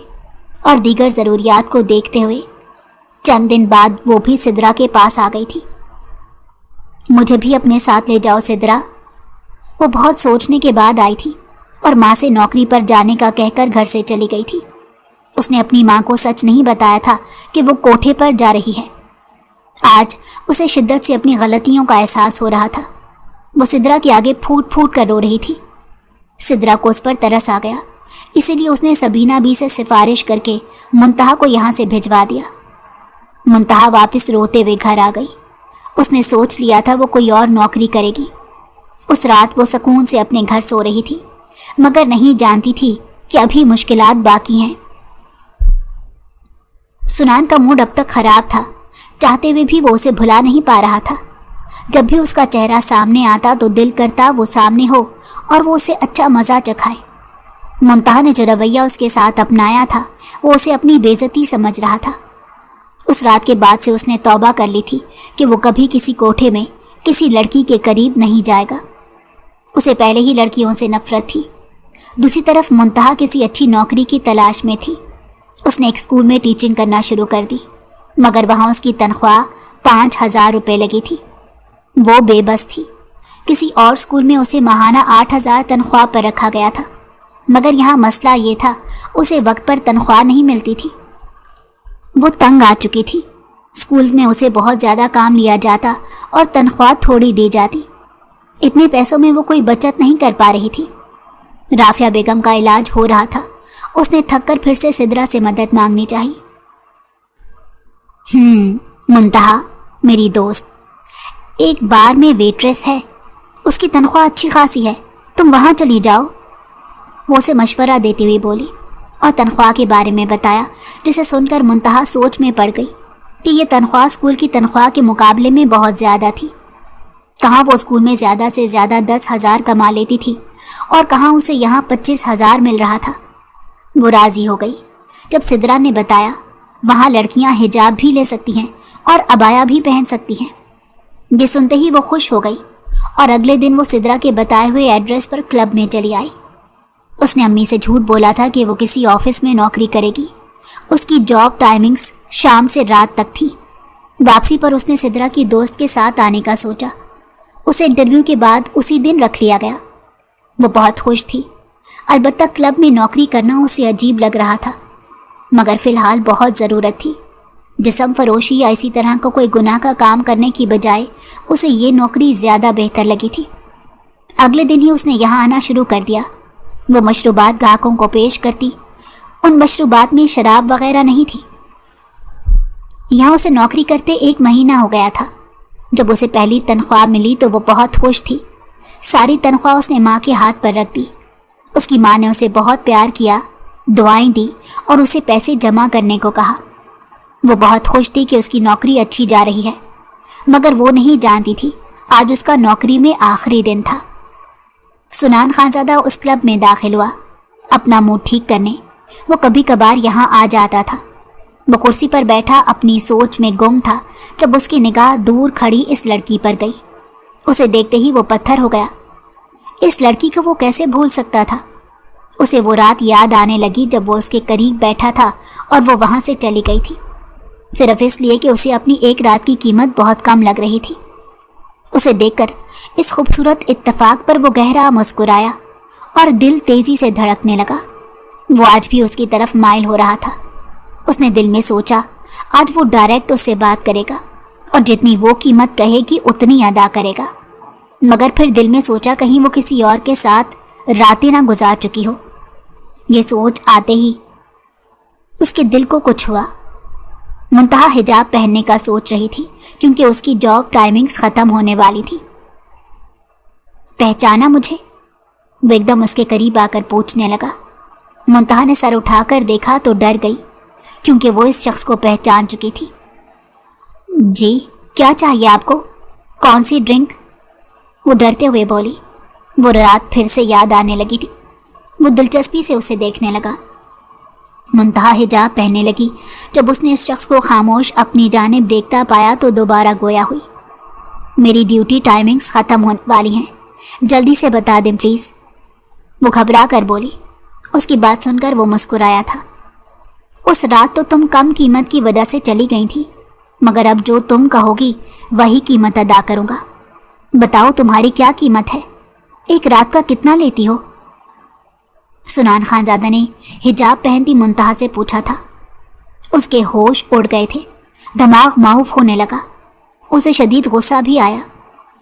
Speaker 1: اور دیگر ضروریات کو دیکھتے ہوئے چند دن بعد وہ بھی سدرا کے پاس آ گئی تھی۔ مجھے بھی اپنے ساتھ لے جاؤ سدرا۔ وہ بہت سوچنے کے بعد آئی تھی اور ماں سے نوکری پر جانے کا کہہ کر گھر سے چلی گئی تھی۔ اس نے اپنی ماں کو سچ نہیں بتایا تھا کہ وہ کوٹھے پر جا رہی ہے۔ آج اسے شدت سے اپنی غلطیوں کا احساس ہو رہا تھا۔ وہ سدرا کے آگے پھوٹ پھوٹ کر رو رہی تھی۔ سدرا کو اس پر ترس آ گیا، اسی لیے اس نے سبینہ بی سے سفارش کر کے منتہا کو یہاں سے بھجوا دیا۔ منتہا واپس روتے ہوئے گھر آ گئی۔ اس نے سوچ لیا تھا وہ کوئی اور نوکری کرے گی۔ اس رات وہ سکون سے اپنے گھر سو رہی تھی مگر نہیں جانتی تھی کہ ابھی مشکلات باقی ہیں۔ سنان کا موڈ اب تک خراب تھا، چاہتے ہوئے بھی وہ اسے بھلا نہیں پا رہا تھا۔ جب بھی اس کا چہرہ سامنے آتا تو دل کرتا وہ سامنے ہو اور وہ اسے اچھا مزہ چکھائے۔ منتہا نے جو رویہ اس کے ساتھ اپنایا تھا وہ اسے اپنی بے عزتی سمجھ رہا تھا۔ اس رات کے بعد سے اس نے توبہ کر لی تھی کہ وہ کبھی کسی کوٹھے میں کسی لڑکی کے قریب نہیں جائے گا۔ اسے پہلے ہی لڑکیوں سے نفرت تھی۔ دوسری طرف منتہا کسی اچھی نوکری کی تلاش میں تھی۔ اس نے ایک اسکول میں ٹیچنگ کرنا شروع کر دی مگر وہاں اس کی تنخواہ 5000 روپے لگی تھی۔ وہ بے بس تھی۔ کسی اور اسکول میں اسے ماہانہ 8000 تنخواہ پر رکھا گیا تھا مگر یہاں مسئلہ یہ تھا اسے وقت پر تنخواہ نہیں ملتی تھی۔ وہ تنگ آ چکی تھی۔ اسکول میں اسے بہت زیادہ کام لیا جاتا اور تنخواہ تھوڑی دی جاتی۔ اتنے پیسوں میں وہ کوئی بچت نہیں کر پا رہی تھی۔ رافعہ بیگم کا علاج ہو رہا تھا۔ اس نے تھک کر پھر سے سدرا سے مدد مانگنی چاہی۔ منتہا میری دوست، ایک بار میں ویٹریس ہے، اس کی تنخواہ اچھی خاصی ہے، تم وہاں چلی جاؤ۔ وہ اسے مشورہ دیتی ہوئی بولی اور تنخواہ کے بارے میں بتایا، جسے سن کر منتہا سوچ میں پڑ گئی کہ یہ تنخواہ اسکول کی تنخواہ کے مقابلے میں بہت زیادہ تھی۔ کہاں وہ اسکول میں زیادہ سے زیادہ 10,000 کما لیتی تھی اور کہاں اسے یہاں 25,000 مل رہا تھا۔ وہ راضی ہو گئی جب سدرا نے بتایا وہاں لڑکیاں حجاب بھی لے سکتی ہیں اور عبایا بھی پہن سکتی ہیں۔ یہ سنتے ہی وہ خوش ہو گئی اور اگلے دن وہ سدرا کے بتائے ہوئے ایڈریس پر کلب میں چلی آئی۔ اس نے امی سے جھوٹ بولا تھا کہ وہ کسی آفس میں نوکری کرے گی۔ اس کی جاب ٹائمنگز شام سے رات تک تھی۔ واپسی پر اس نے سدرا کی دوست کے ساتھ آنے کا سوچا۔ اسے انٹرویو کے بعد اسی دن رکھ لیا گیا۔ وہ بہت خوش تھی، البتہ کلب میں نوکری کرنا اسے عجیب لگ رہا تھا، مگر فی الحال بہت ضرورت تھی۔ जिस्म फरोशी या इसी तरह का कोई गुनाह का काम करने की बजाय उसे ये नौकरी ज़्यादा बेहतर लगी थी। अगले दिन ही उसने यहाँ आना शुरू कर दिया। वो मशरूबात ग्राहकों को पेश करती। उन मशरूबात में शराब वगैरह नहीं थी। यहाँ उसे नौकरी करते 1 महीना हो गया था। जब उसे पहली तनख्वाह मिली तो वो बहुत खुश थी। सारी तनख्वाह उसने माँ के हाथ पर रख दी। उसकी माँ ने उसे बहुत प्यार किया, दुआएं दी और उसे पैसे जमा करने को कहा। वो बहुत खुश थी कि उसकी नौकरी अच्छी जा रही है, मगर वो नहीं जानती थी आज उसका नौकरी में आखिरी दिन था। सुनान खानज़ादा उस क्लब में दाखिल हुआ अपना मूड ठीक करने। वो कभी कभार यहाँ आ जाता था। वो कुर्सी पर बैठा अपनी सोच में गुम था जब उसकी निगाह दूर खड़ी इस लड़की पर गई। उसे देखते ही वो पत्थर हो गया। इस लड़की को वो कैसे भूल सकता था? उसे वो रात याद आने लगी जब वो उसके करीब बैठा था और वो वहाँ से चली गई थी, सिर्फ इसलिए कि उसे अपनी एक रात की कीमत बहुत कम लग रही थी। उसे देखकर इस खूबसूरत इत्तेफाक पर वो गहरा मुस्कुराया और दिल तेजी से धड़कने लगा। वो आज भी उसकी तरफ माइल हो रहा था। उसने दिल में सोचा आज वो डायरेक्ट उससे बात करेगा और जितनी वो कीमत कहेगी उतनी अदा करेगा। मगर फिर दिल में सोचा कहीं वो किसी और के साथ रातें ना गुजार चुकी हो। ये सोच आते ही उसके दिल को कुछ हुआ। मुंतहा हिजाब पहनने का सोच रही थी क्योंकि उसकी जॉब टाइमिंग्स ख़त्म होने वाली थी। पहचाना मुझे? वो एकदम उसके करीब आकर पूछने लगा। मुंतहा ने सर उठाकर देखा तो डर गई क्योंकि वो इस शख्स को पहचान चुकी थी। जी, क्या चाहिए आपको? कौन सी ड्रिंक? वो डरते हुए बोली। वो रात फिर से याद आने लगी थी। वो दिलचस्पी से उसे देखने लगा। मुंतहा हिजाब पहनने लगी। जब उसने इस शख्स को खामोश अपनी जानिब देखता पाया तो दोबारा गोया हुई। मेरी ड्यूटी टाइमिंग्स ख़त्म होने वाली हैं, जल्दी से बता दें प्लीज़। वो घबरा कर बोली। उसकी बात सुनकर वो मुस्कुराया था। उस रात तो तुम कम कीमत की वजह से चली गई थी, मगर अब जो तुम कहोगी वही कीमत अदा करूँगा। बताओ तुम्हारी क्या कीमत है? एक रात का कितना लेती हो? सुनान खानज़ादा ने हिजाब पहनती मुंतहा से पूछा था। उसके होश उड़ गए थे। दिमाग माऊफ होने लगा। उसे शदीद गुस्सा भी आया।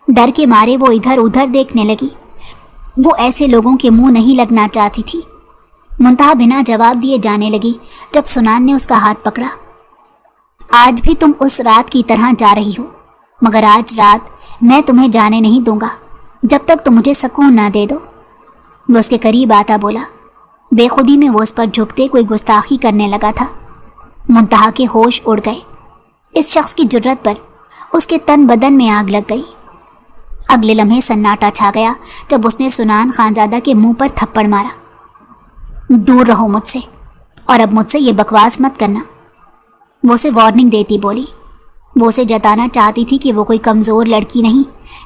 Speaker 1: डर के मारे वो इधर उधर देखने लगी। वो ऐसे लोगों के मुंह नहीं लगना चाहती थी। मुंतहा बिना जवाब दिए जाने लगी जब सुनान ने उसका हाथ पकड़ा। आज भी तुम उस रात की तरह जा रही हो, मगर आज रात मैं तुम्हें जाने नहीं दूंगा जब तक तुम मुझे सुकून ना दे दो। वो उसके करीब आता बोला। बेखुदी में वो उस पर झुकते कोई गुस्ताखी करने लगा था। मुंतहा के होश उड़ गए। इस शख्स की जुर्रत पर उसके तन बदन में आग लग गई। अगले लम्हे सन्नाटा छा गया जब उसने सुनान खानज़ादा के मुंह पर थप्पड़ मारा। दूर रहो मुझसे, और अब मुझसे ये बकवास मत करना। वो उसे वार्निंग देती बोली। वो उसे जताना चाहती थी कि वो कोई कमज़ोर लड़की नहीं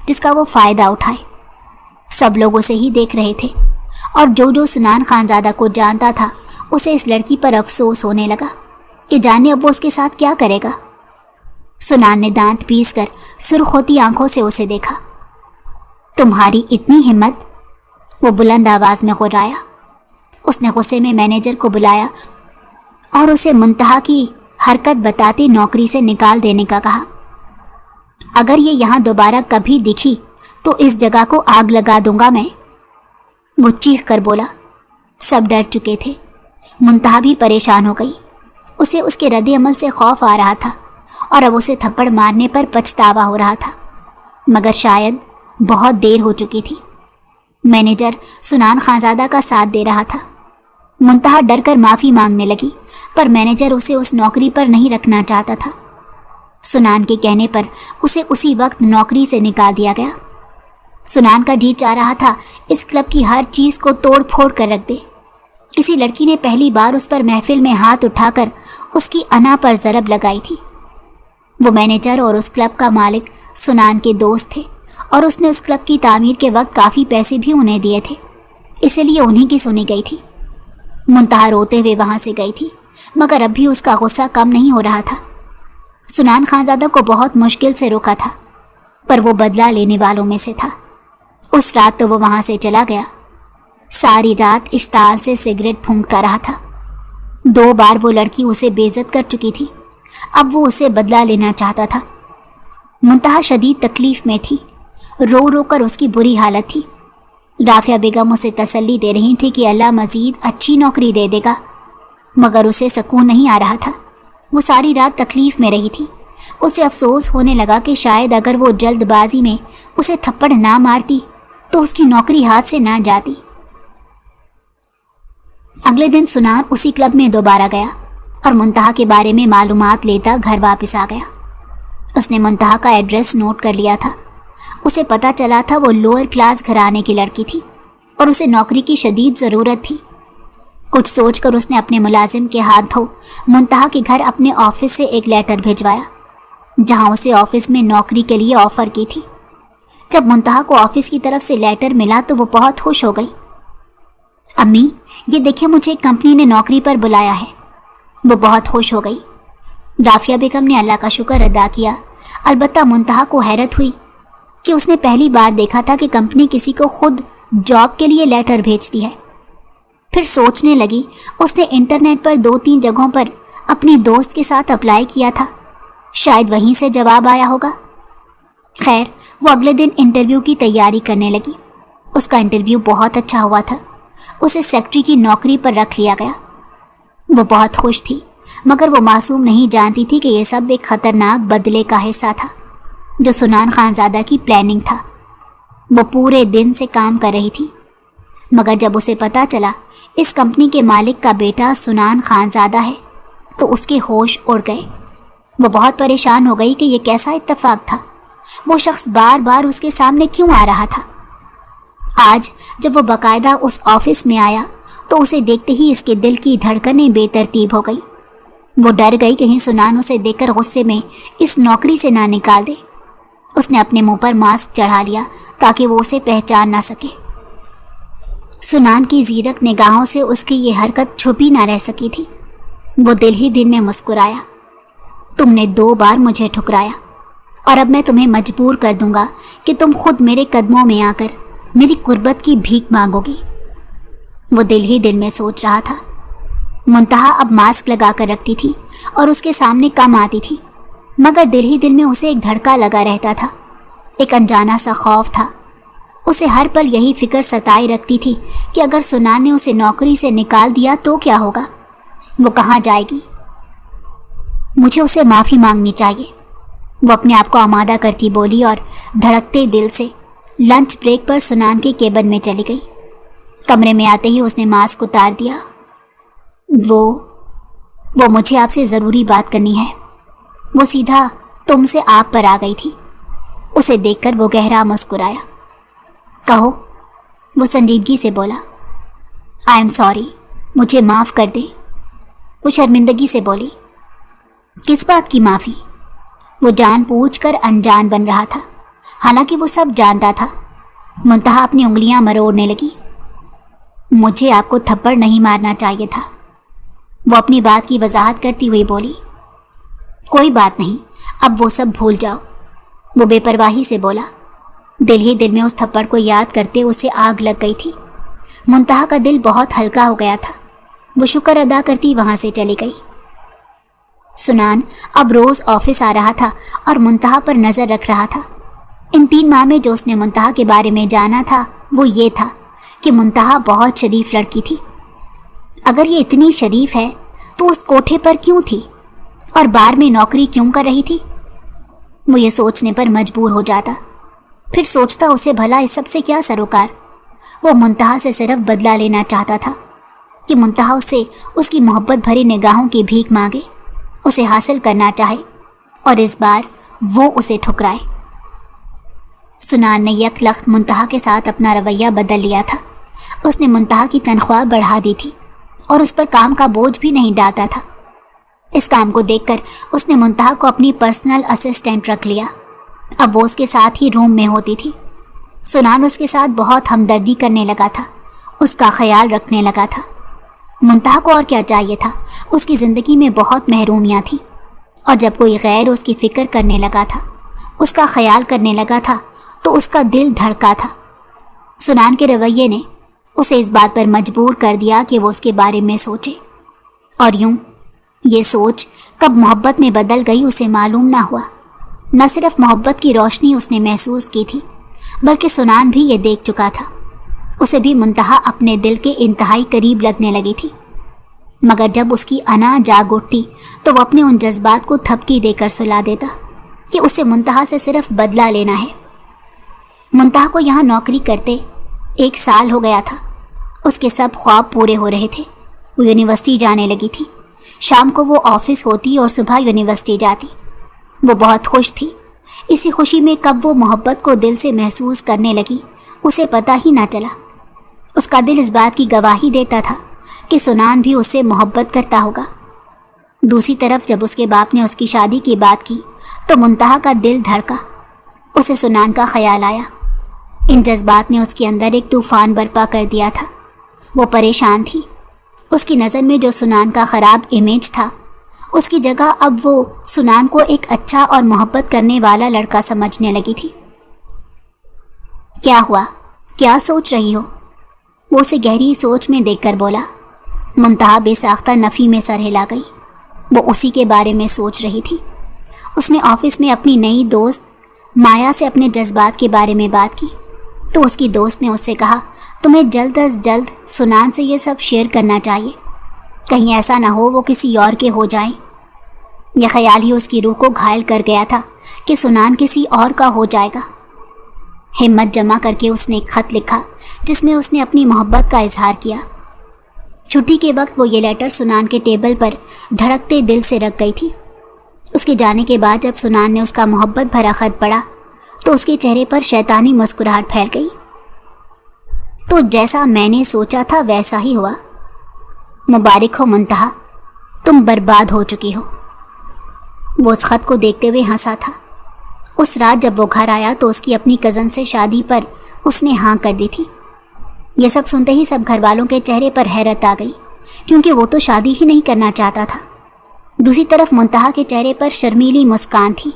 Speaker 1: जिसका वो फ़ायदा उठाए। सब लोग उसे ही देख रहे थे और जो जो सुनान खानज़ादा को जानता था उसे इस लड़की पर अफसोस होने लगा कि जाने अब वो उसके साथ क्या करेगा। सुनान ने दांत पीस कर सुर्ख होती आंखों से उसे देखा। तुम्हारी इतनी हिम्मत? वो बुलंद आवाज़ में गुर्राया। उसने गुस्से में मैनेजर को बुलाया और उसे मुंतहा की हरकत बताते नौकरी से निकाल देने का कहा। अगर ये यहाँ दोबारा कभी दिखी तो इस जगह को आग लगा दूंगा मैं। वो चीख कर बोला। सब डर चुके थे। मुंतहा भी परेशान हो गई। उसे उसके रद्द अमल से खौफ आ रहा था और अब उसे थप्पड़ मारने पर पछतावा हो रहा था, मगर शायद बहुत देर हो चुकी थी। मैनेजर सुनान खानज़ादा का साथ दे रहा था। मुंतहा डर कर माफ़ी मांगने लगी, पर मैनेजर उसे उस नौकरी पर नहीं रखना चाहता था। सुनान के कहने पर उसे उसी वक्त नौकरी से निकाल दिया गया। सुनान का जी चाह रहा था इस क्लब की हर चीज़ को तोड़ फोड़ कर रख दे। किसी लड़की ने पहली बार उस पर महफिल में हाथ उठाकर उसकी अना पर ज़रब लगाई थी। वो मैनेजर और उस क्लब का मालिक सुनान के दोस्त थे और उसने उस क्लब की तामीर के वक्त काफ़ी पैसे भी उन्हें दिए थे, इसलिए उन्हीं की सुनी गई थी। मुंतहा रोते हुए वहाँ से गई थी, मगर अब भी उसका गुस्सा कम नहीं हो रहा था। सुनान खानज़ादा को बहुत मुश्किल से रोका था, पर वो बदला लेने वालों में से था। उस रात तो वो वहाँ से चला गया। सारी रात इश्ताल से सिगरेट फूंकता रहा था। 2 बार वो लड़की उसे बेइज्जत कर चुकी थी। अब वो उसे बदला लेना चाहता था। मुंतहा शदीद तकलीफ में थी, रो रो कर उसकी बुरी हालत थी। राफिया बेगम उसे तसल्ली दे रही थी कि अल्लाह मज़ीद अच्छी नौकरी दे देगा, मगर उसे सुकून नहीं आ रहा था। वो सारी रात तकलीफ़ में रही थी। उसे अफसोस होने लगा कि शायद अगर वो जल्दबाजी में उसे थप्पड़ ना मारती तो उसकी नौकरी हाथ से ना जाती। अगले दिन सुनान उसी क्लब में दोबारा गया और मुंतहा के बारे में मालूमात लेता घर वापस आ गया। उसने मुंतहा का एड्रेस नोट कर लिया था। उसे पता चला था वो लोअर क्लास घराने की लड़की थी और उसे नौकरी की शदीद ज़रूरत थी। कुछ सोचकर उसने अपने मुलाजिम के हाथों मुंतहा के घर अपने ऑफिस से एक लेटर भिजवाया, जहां उसे ऑफिस में नौकरी के लिए ऑफ़र की थी। जब मुंतहा को ऑफिस की तरफ से लेटर मिला तो वो बहुत खुश हो गई। अम्मी, ये देखिए, मुझे कंपनी ने नौकरी पर बुलाया है। वो बहुत खुश हो गई। राफिया बेगम ने अल्लाह का शुक्र अदा किया। अलबत्ता मुंतहा को हैरत हुई कि उसने पहली बार देखा था कि कंपनी किसी को खुद जॉब के लिए लेटर भेजती है। फिर सोचने लगी, उसने इंटरनेट पर 2-3 जगहों पर अपनी दोस्त के साथ अप्लाई किया था, शायद वहीं से जवाब आया होगा। खैर, वो अगले दिन इंटरव्यू की तैयारी करने लगी। उसका इंटरव्यू बहुत अच्छा हुआ था। उसे सेक्रेटरी की नौकरी पर रख लिया गया। वो बहुत खुश थी, मगर वो मासूम नहीं जानती थी कि यह सब एक ख़तरनाक बदले का हिस्सा था जो सुनान खानज़ादा की प्लानिंग था। वो पूरे दिन से काम कर रही थी, मगर जब उसे पता चला इस कंपनी के मालिक का बेटा सुनान खानज़ादा है तो उसके होश उड़ गए। वो बहुत परेशान हो गई कि ये कैसा इत्तेफाक था। वो शख्स बार बार उसके सामने क्यों आ रहा था। आज जब वो बाकायदा उस ऑफिस में आया तो उसे देखते ही इसके दिल की धड़कनें बेतरतीब हो गई। वो डर गई कहीं सुनान उसे देखकर गुस्से में इस नौकरी से ना निकाल दे। उसने अपने मुंह पर मास्क चढ़ा लिया ताकि वो उसे पहचान ना सके। सुनान की जीरक निगाहों से उसकी ये हरकत छुपी ना रह सकी थी। वो दिल ही दिल में मुस्कुराया। तुमने 2 बार मुझे ठुकराया और अब मैं तुम्हें मजबूर कर दूंगा कि तुम खुद मेरे कदमों में आकर मेरी कुर्बत की भीख मांगोगी। वो दिल ही दिल में सोच रहा था। मुंतहा अब मास्क लगा कर रखती थी और उसके सामने कम आती थी, मगर दिल ही दिल में उसे एक धड़का लगा रहता था। एक अनजाना सा खौफ था। उसे हर पल यही फिक्र सताए रखती थी कि अगर सुनान ने उसे नौकरी से निकाल दिया तो क्या होगा, वो कहाँ जाएगी। मुझे उसे माफ़ी मांगनी चाहिए, वो अपने आप को आमादा करती बोली और धड़कते दिल से लंच ब्रेक पर सुनान के केबिन में चली गई। कमरे में आते ही उसने मास्क उतार दिया। वो मुझे आपसे ज़रूरी बात करनी है। वो सीधा तुमसे आप पर आ गई थी। उसे देखकर वो गहरा मुस्कुराया। कहो, वो संजीदगी से बोला। आई एम सॉरी, मुझे माफ़ कर दे। वो शर्मिंदगी से बोली। किस बात की माफ़ी? वो जानबूझकर अनजान बन रहा था, हालांकि वो सब जानता था। मुंतहा अपनी उंगलियां मरोड़ने लगी। मुझे आपको थप्पड़ नहीं मारना चाहिए था, वो अपनी बात की वजाहत करती हुई बोली। कोई बात नहीं, अब वो सब भूल जाओ, वो बेपरवाही से बोला। दिल ही दिल में उस थप्पड़ को याद करते उसे आग लग गई थी। मुंतहा का दिल बहुत हल्का हो गया था। वो शुक्र अदा करती वहां से चली गई। सुनान अब रोज़ ऑफिस आ रहा था और मुंतहा पर नज़र रख रहा था। इन 3 माह में जो उसने मुंतहा के बारे में जाना था वो ये था कि मुंतहा बहुत शरीफ लड़की थी। अगर ये इतनी शरीफ है तो उस कोठे पर क्यों थी और बार में नौकरी क्यों कर रही थी? वो ये सोचने पर मजबूर हो जाता। फिर सोचता उसे भला इस सब से क्या सरोकार। वो मुंतहा से सिर्फ बदला लेना चाहता था कि मुंतहा उससे उसकी मोहब्बत भरी निगाहों की भीख मांगे, उसे हासिल करना चाहे और इस बार वो उसे ठुकराए। सुनान ने यकलख्त मुंतहा के साथ अपना रवैया बदल लिया था। उसने मुंतहा की तनख्वाह बढ़ा दी थी और उस पर काम का बोझ भी नहीं डालता था। इस काम को देखकर उसने मुंतहा को अपनी पर्सनल असिस्टेंट रख लिया। अब वो उसके साथ ही रूम में होती थी। सुनान उसके साथ बहुत हमदर्दी करने लगा था, उसका ख्याल रखने लगा था। मुंतहा को और क्या चाहिए था? उसकी ज़िंदगी में बहुत महरूमियाँ थी और जब कोई गैर उसकी फ़िक्र करने लगा था, उसका ख्याल करने लगा था तो उसका दिल धड़का था। सुनान के रवैये ने उसे इस बात पर मजबूर कर दिया कि वो उसके बारे में सोचे और ये सोच कब मोहब्बत में बदल गई उसे मालूम ना हुआ। न सिर्फ मोहब्बत की रोशनी उसने महसूस की थी, बल्कि सुनान भी ये देख चुका था। उसे भी मुंतहा अपने दिल के इंतहाई करीब लगने लगी थी। मगर जब उसकी अना जाग उठती तो वो अपने उन जज्बात को थपकी देकर सुला देता कि उसे मुंतहा से सिर्फ बदला लेना है। मुंतहा को यहाँ नौकरी करते 1 साल हो गया था। उसके सब ख्वाब पूरे हो रहे थे। वो यूनिवर्सिटी जाने लगी थी। शाम को वो ऑफिस होती और सुबह यूनिवर्सिटी जाती। वो बहुत खुश थी। इसी खुशी में कब वो मोहब्बत को दिल से महसूस करने लगी उसे पता ही ना चला। उसका दिल इस बात की गवाही देता था कि सुनान भी उससे मोहब्बत करता होगा। दूसरी तरफ जब उसके बाप ने उसकी शादी की बात की तो मुंतहा का दिल धड़का। उसे सुनान का ख्याल आया। इन जज्बात ने उसके अंदर एक तूफान बर्पा कर दिया था। वो परेशान थी। उसकी नज़र में जो सुनान का ख़राब इमेज था, उसकी जगह अब वो सुनान को एक अच्छा और मोहब्बत करने वाला लड़का समझने लगी थी। क्या हुआ? क्या सोच रही हो? वो उसे गहरी सोच में देखकर बोला। मुंतहा बेसाख्ता नफ़ी में सर हिला गई। वो उसी के बारे में सोच रही थी। उसने ऑफिस में अपनी नई दोस्त माया से अपने जज्बात के बारे में बात की तो उसकी दोस्त ने उससे कहा, तुम्हें जल्द अज जल्द सुनान से ये सब शेयर करना चाहिए, कहीं ऐसा ना हो वो किसी और के हो जाएं। यह ख्याल ही उसकी रूह को घायल कर गया था कि सुनान किसी और का हो जाएगा। हिम्मत जमा करके उसने एक खत लिखा जिसमें उसने अपनी मोहब्बत का इजहार किया। छुट्टी के वक्त वो ये लेटर सुनान के टेबल पर धड़कते दिल से रख गई थी। उसके जाने के बाद जब सुनान ने उसका मोहब्बत भरा खत पढ़ा तो उसके चेहरे पर शैतानी मुस्कुराहट फैल गई। तो जैसा मैंने सोचा था वैसा ही हुआ। मुबारक हो मुंतहा, तुम बर्बाद हो चुकी हो। वो उस खत को देखते हुए हंसा था। उस रात जब वो घर आया तो उसकी अपनी कज़न से शादी पर उसने हाँ कर दी थी। ये सब सुनते ही सब घर वालों के चेहरे पर हैरत आ गई, क्योंकि वो तो शादी ही नहीं करना चाहता था। दूसरी तरफ मुंतहा के चेहरे पर शर्मीली मुस्कान थी।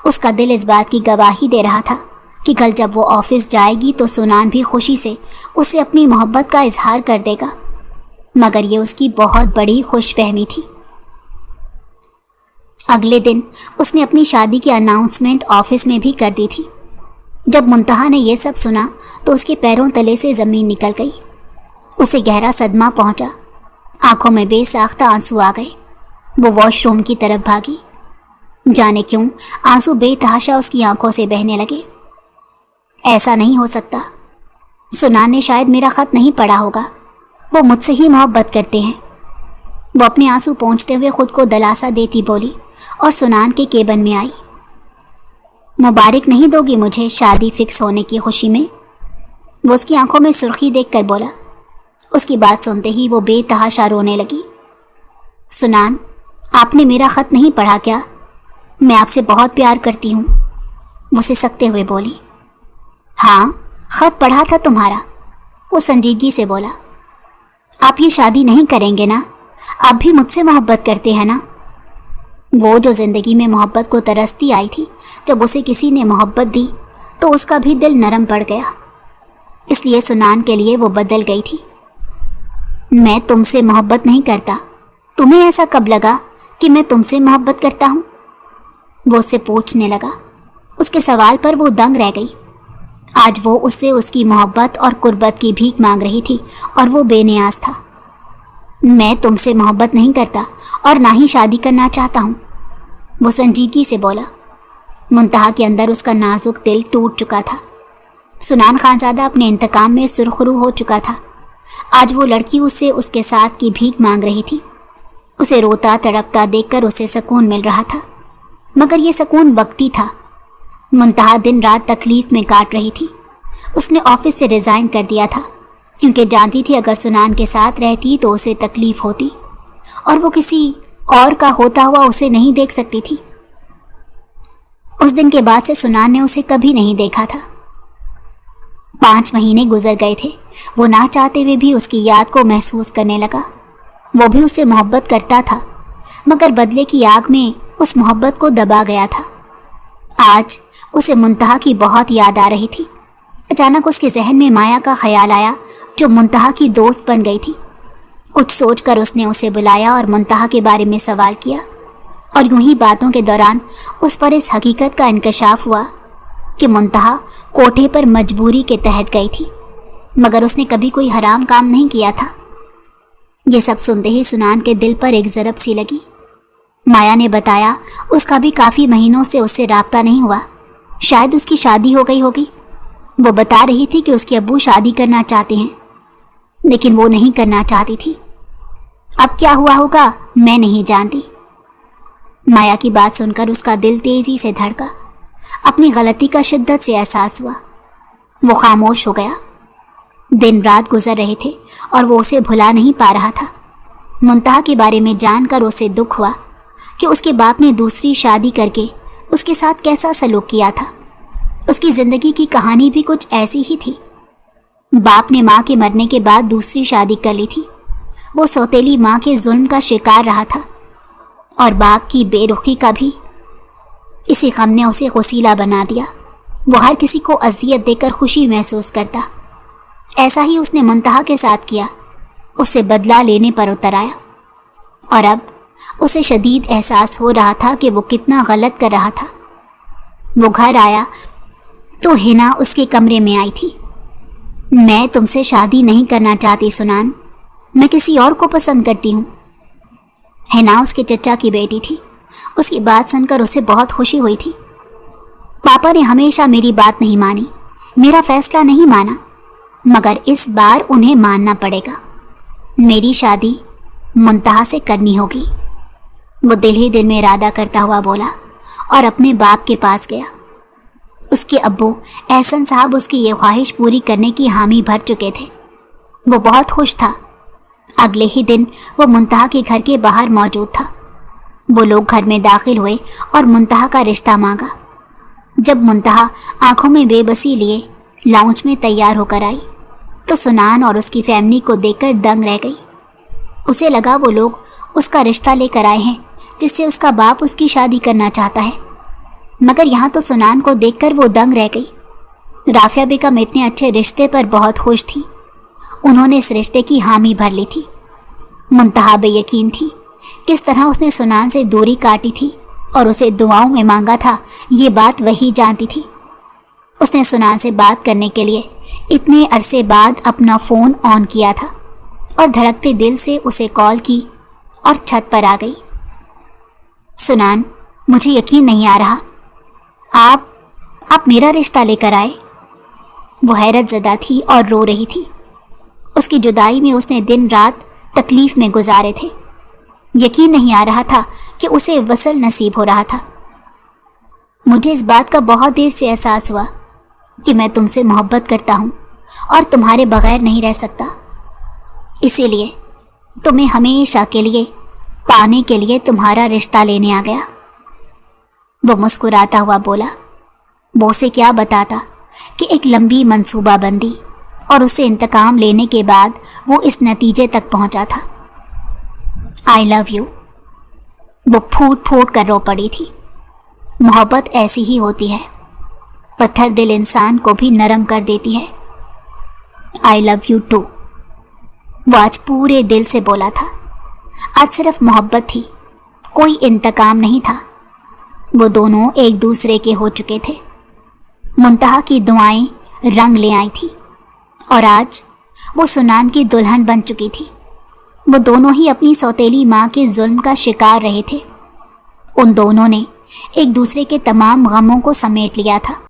Speaker 1: उसका दिल इस बात की गवाही दे रहा था कि कल जब वो ऑफिस जाएगी तो सुनान भी खुशी से उसे अपनी मोहब्बत का इजहार कर देगा। मगर ये उसकी बहुत बड़ी खुशफहमी थी। अगले दिन उसने अपनी शादी की अनाउंसमेंट ऑफिस में भी कर दी थी। जब मुंतहा ने यह सब सुना तो उसके पैरों तले से ज़मीन निकल गई। उसे गहरा सदमा पहुंचा। आंखों में बेसाख्ता आंसू आ गए। वो वॉशरूम की तरफ भागी। जाने क्यों आंसू बेतहाशा उसकी आंखों से बहने लगे। ऐसा नहीं हो सकता। सुनान ने शायद मेरा खत नहीं पढ़ा होगा। वो मुझसे ही मोहब्बत करते हैं। वो अपने आंसू पोंछते हुए खुद को दिलासा देती बोली और सुनान के केबिन में आई। मुबारक नहीं दोगी मुझे शादी फिक्स होने की खुशी में? वो उसकी आंखों में सुर्खी देखकर बोला। उसकी बात सुनते ही वो बेतहाशा रोने लगी। सुनान, आपने मेरा खत नहीं पढ़ा क्या? मैं आपसे बहुत प्यार करती हूँ, वो सिसकते हुए बोली। हाँ, खत पढ़ा था तुम्हारा, वो संजीदगी से बोला। आप ये शादी नहीं करेंगे ना? आप भी मुझसे मोहब्बत करते हैं ना? वो जो ज़िंदगी में मोहब्बत को तरसती आई थी, जब उसे किसी ने मोहब्बत दी तो उसका भी दिल नरम पड़ गया। इसलिए सुनान के लिए वो बदल गई थी। मैं तुमसे मोहब्बत नहीं करता। तुम्हें ऐसा कब लगा कि मैं तुमसे मोहब्बत करता हूँ? वो उससे पूछने लगा। उसके सवाल पर वो दंग रह गई। आज वो उससे उसकी मोहब्बत और कुर्बत की भीख मांग रही थी और वो बेनियाज था। मैं तुमसे मोहब्बत नहीं करता और ना ही शादी करना चाहता हूँ, वो संजीदगी से बोला। मुंतहा के अंदर उसका नाजुक दिल टूट चुका था। सुनान खानज़ादा अपने इंतकाम में सुरखरू हो चुका था। आज वो लड़की उससे उसके साथ की भीख मांग रही थी। उसे रोता तड़पता देखकर उसे सुकून मिल रहा था, मगर ये सुकून वक्ती था। मुंतहा दिन रात तकलीफ में काट रही थी। उसने ऑफिस से रिज़ाइन कर दिया था, क्योंकि जानती थी अगर सुनान के साथ रहती तो उसे तकलीफ होती और वो किसी और का होता हुआ उसे नहीं देख सकती थी। उस दिन के बाद से सुनान ने उसे कभी नहीं देखा था। 5 महीने गुजर गए थे। वो ना चाहते हुए भी उसकी याद को महसूस करने लगा। वो भी उससे मोहब्बत करता था, मगर बदले की आग में उस मोहब्बत को दबा गया था। आज उसे मुंतहा की बहुत याद आ रही थी। अचानक उसके जहन में माया का ख्याल आया, जो मुंतहा की दोस्त बन गई थी। कुछ सोचकर उसने उसे बुलाया और मुंतहा के बारे में सवाल किया, और यूं ही बातों के दौरान उस पर इस हकीकत का इंकशाफ हुआ कि मुंतहा कोठे पर मजबूरी के तहत गई थी, मगर उसने कभी कोई हराम काम नहीं किया था। ये सब सुनते ही सुनान के दिल पर एक ज़रब सी लगी। माया ने बताया उसका भी काफ़ी महीनों से उससे राब्ता नहीं हुआ, शायद उसकी शादी हो गई होगी। वो बता रही थी कि उसके अब्बू शादी करना चाहते हैं, लेकिन वो नहीं करना चाहती थी। अब क्या हुआ होगा मैं नहीं जानती। माया की बात सुनकर उसका दिल तेजी से धड़का। अपनी गलती का शिद्दत से एहसास हुआ। वो खामोश हो गया। दिन रात गुजर रहे थे और वो उसे भुला नहीं पा रहा था। मुंतहा के बारे में जानकर उसे दुख हुआ कि उसके बाप ने दूसरी शादी करके उसके साथ कैसा सलूक किया था। उसकी ज़िंदगी की कहानी भी कुछ ऐसी ही थी। बाप ने माँ के मरने के बाद दूसरी शादी कर ली थी। वो सौतेली माँ के जुल्म का शिकार रहा था और बाप की बेरुखी का भी। इसी गम ने उसे गसीला बना दिया। वो हर किसी को अजियत देकर खुशी महसूस करता। ऐसा ही उसने मुंतहा के साथ किया। उससे बदला लेने पर उतर आया और अब उसे शदीद एहसास हो रहा था कि वो कितना गलत कर रहा था। वो घर आया तो हिना उसके कमरे में आई थी। मैं तुमसे शादी नहीं करना चाहती सुनान, मैं किसी और को पसंद करती हूँ। हिना उसके चचा की बेटी थी। उसकी बात सुनकर उसे बहुत खुशी हुई थी। पापा ने हमेशा मेरी बात नहीं मानी, मेरा फैसला नहीं माना, मगर इस बार उन्हें मानना पड़ेगा। मेरी शादी मुंतहा से करनी होगी। वो दिल ही दिल में इरादा करता हुआ बोला और अपने बाप के पास गया। उसके अब्बू एहसन साहब उसकी ये ख्वाहिश पूरी करने की हामी भर चुके थे। वो बहुत खुश था। अगले ही दिन वो मुंतहा के घर के बाहर मौजूद था। वो लोग घर में दाखिल हुए और मुंतहा का रिश्ता मांगा। जब मुंतहा आंखों में बेबसी लिए लाउंज में तैयार होकर आई तो सुनान और उसकी फैमिली को देखकर दंग रह गई। उसे लगा वो लोग उसका रिश्ता लेकर आए हैं जिससे उसका बाप उसकी शादी करना चाहता है, मगर यहाँ तो सुनान को देखकर वो दंग रह गई। राफिया बेगम इतने अच्छे रिश्ते पर बहुत खुश थी। उन्होंने इस रिश्ते की हामी भर ली थी। मुंतहा बेयकीन थी किस तरह उसने सुनान से दूरी काटी थी और उसे दुआओं में मांगा था, ये बात वही जानती थी। उसने सुनान से बात करने के लिए इतने अरसे बाद अपना फ़ोन ऑन किया था और धड़कते दिल से उसे कॉल की और छत पर आ गई। सुनान, मुझे यकीन नहीं आ रहा आप मेरा रिश्ता लेकर आए। वो हैरत ज़दा थी और रो रही थी। उसकी जुदाई में उसने दिन रात तकलीफ़ में गुजारे थे। यकीन नहीं आ रहा था कि उसे वसल नसीब हो रहा था। मुझे इस बात का बहुत देर से एहसास हुआ कि मैं तुमसे मोहब्बत करता हूँ और तुम्हारे बगैर नहीं रह सकता। इसीलिए तुम्हें हमेशा के लिए पाने के लिए तुम्हारा रिश्ता लेने आ गया। वो मुस्कुराता हुआ बोला। वो उसे क्या बताता कि एक लंबी मंसूबाबंदी और उससे इंतकाम लेने के बाद वो इस नतीजे तक पहुंचा था। आई लव यू। वो फूट फूट कर रो पड़ी थी। मोहब्बत ऐसी ही होती है, पत्थर दिल इंसान को भी नरम कर देती है। I love you too. वो आज पूरे दिल से बोला था। आज सिर्फ मोहब्बत थी, कोई इंतकाम नहीं था। वो दोनों एक दूसरे के हो चुके थे। मुंतहा की दुआएं रंग ले आई थी और आज वो सुनान की दुल्हन बन चुकी थी। वो दोनों ही अपनी सौतेली माँ के जुल्म का शिकार रहे थे। उन दोनों ने एक दूसरे के तमाम गमों को समेट लिया था।